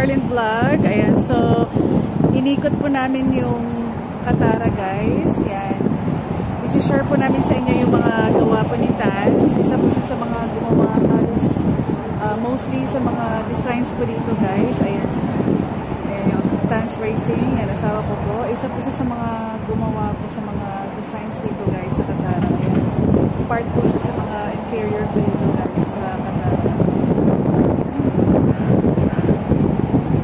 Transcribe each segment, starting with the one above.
Marlin Vlog. Ayan, so inikot po namin yung Katara, guys. Yan. I-share po namin sa inyo yung mga gawa po ni Tans. Isa po siya sa mga gumawa halos mostly sa mga designs po dito, guys. Ayan. Ayan yung Tans Racing. Yan, asawa ko po. Isa po siya sa mga gumawa po sa mga designs dito, guys, sa Katara. Ayan. Part po siya sa mga interior po dito, guys, sa Katara.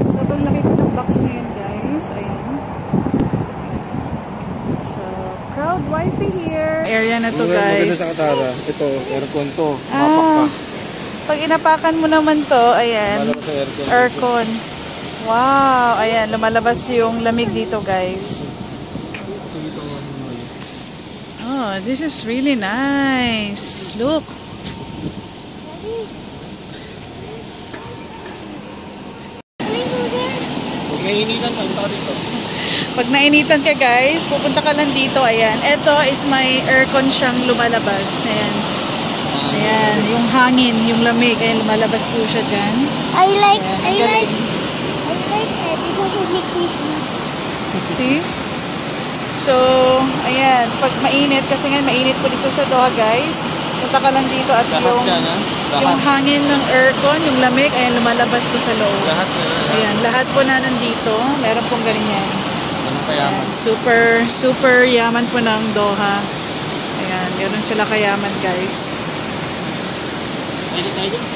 Sobrang laki po ng box na yun, guys. Ayan. So, proud wifey here. Area na to, guys. Maganda sa Katara. Ito, aircon to. Mapak pa. Pag inapakan mo naman to, ayan. Lumalabas ang aircon. Aircon. Wow. Ayan, lumalabas yung lamig dito, guys. Oh, this is really nice. Look. Pag nainitan, punta ka dito. Pag nainitan ka, guys, pupunta ka lang dito. Ayan. Ito is may aircon siyang lumalabas. Ayan. Ayan. Yung hangin, yung lamig. Ayan, lumalabas po siya dyan. I like Ayan, it because it makes me sleep. See? So, ayan. Pag mainit, kasi nga mainit po dito sa Doha, guys. Punta ka lang dito at yung hangin ng aircon, yung lamig, ayan, lumalabas po sa loob. Ayan, lahat po na nandito. Meron pong ganyan. Ayan, super yaman po ng Doha. Ayan, ganoon sila kayaman, guys. Ayan.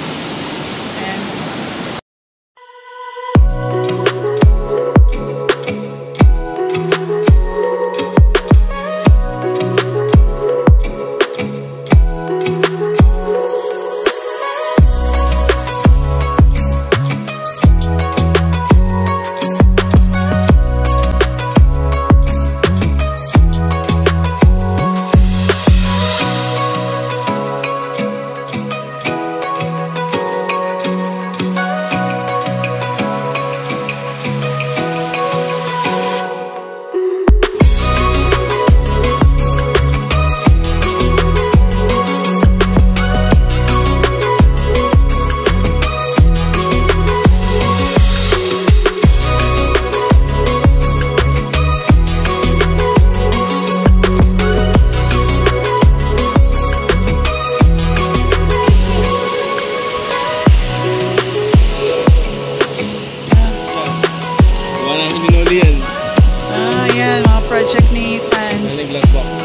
Ayan, mga project ni Tans.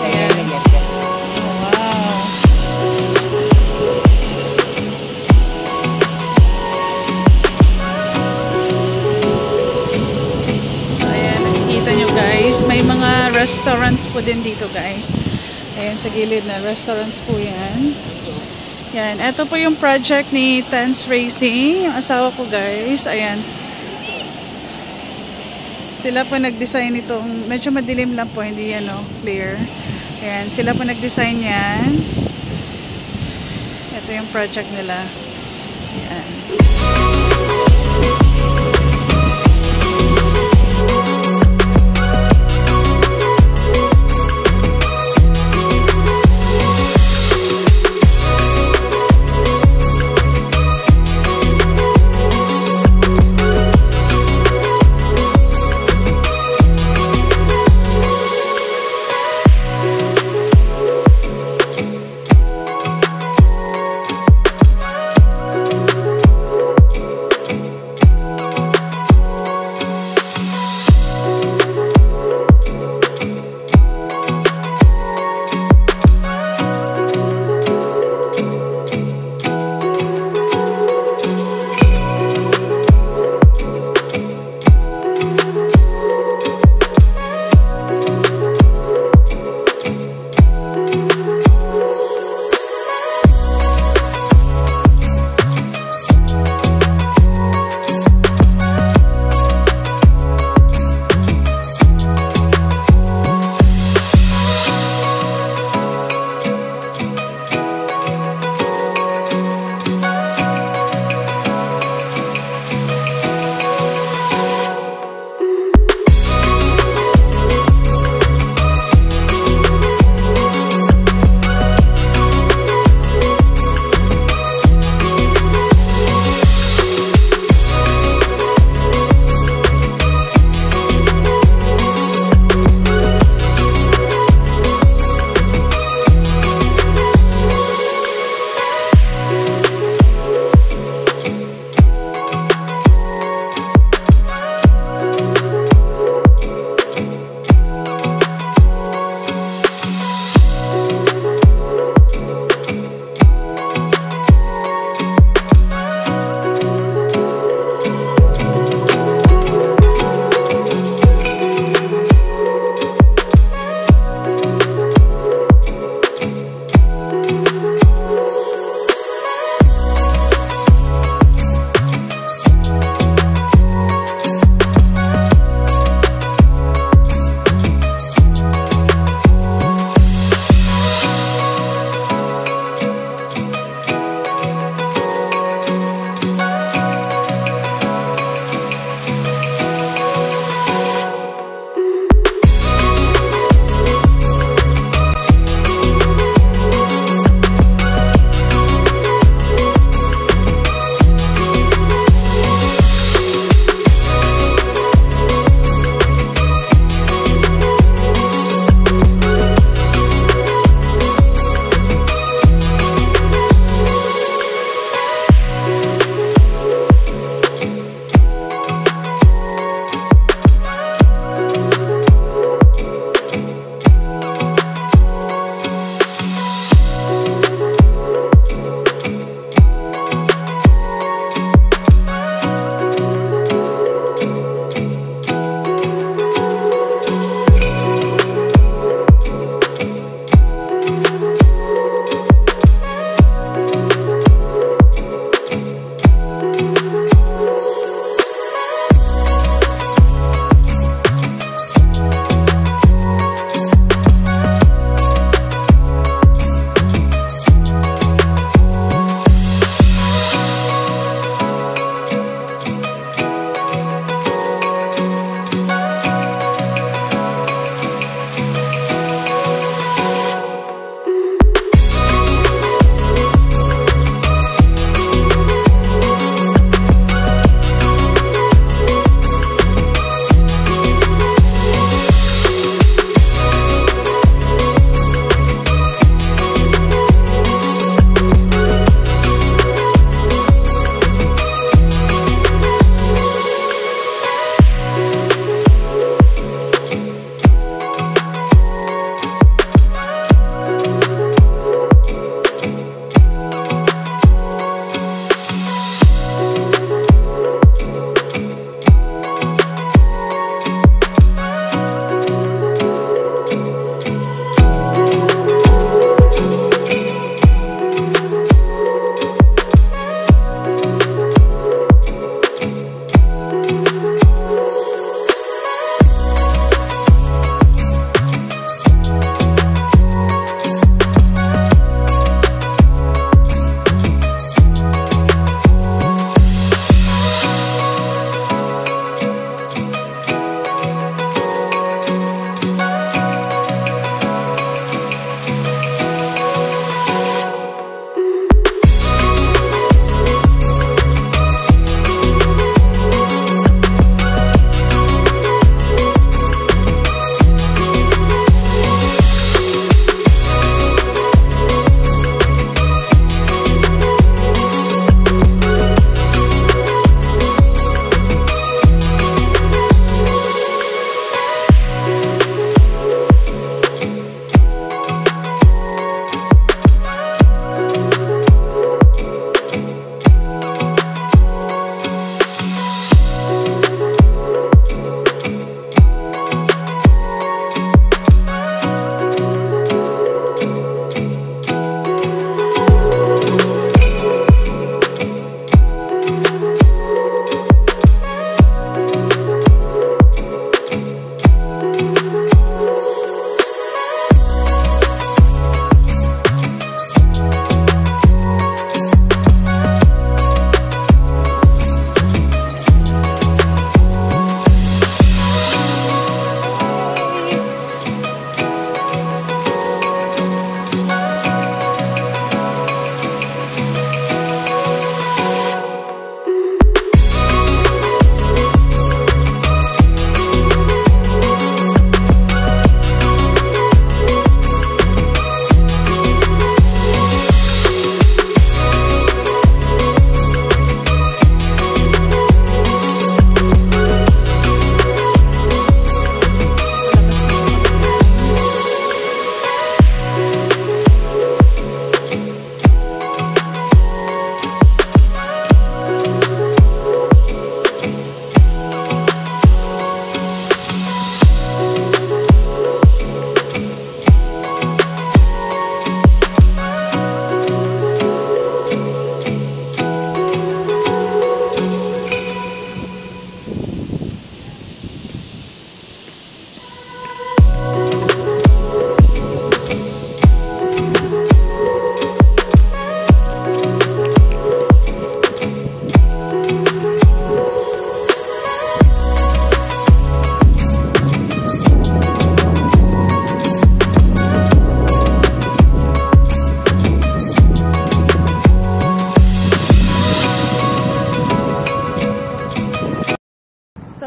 Ayan. Wow. So, ayan, nakikita nyo, guys. May mga restaurants po din dito, guys. Ayan, sa gilid na restaurants po yan. Yan, ito po yung project ni Tans Racing, yung asawa ko, guys. Ayan. Sila po nag-design itong, medyo madilim lang po, hindi yan, clear. Ayan, sila po nag-design yan. Ito yung project nila. Ayan.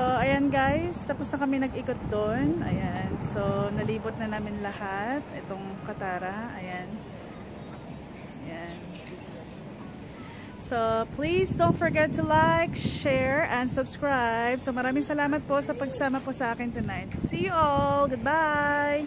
So, ayan guys, tapos na kami nag-ikot doon. Ayan, so nalibot na namin lahat. Itong Katara, ayan. Ayan. So, please don't forget to like, share, and subscribe. So, maraming salamat po sa pagsama po sa akin tonight. See you all! Goodbye!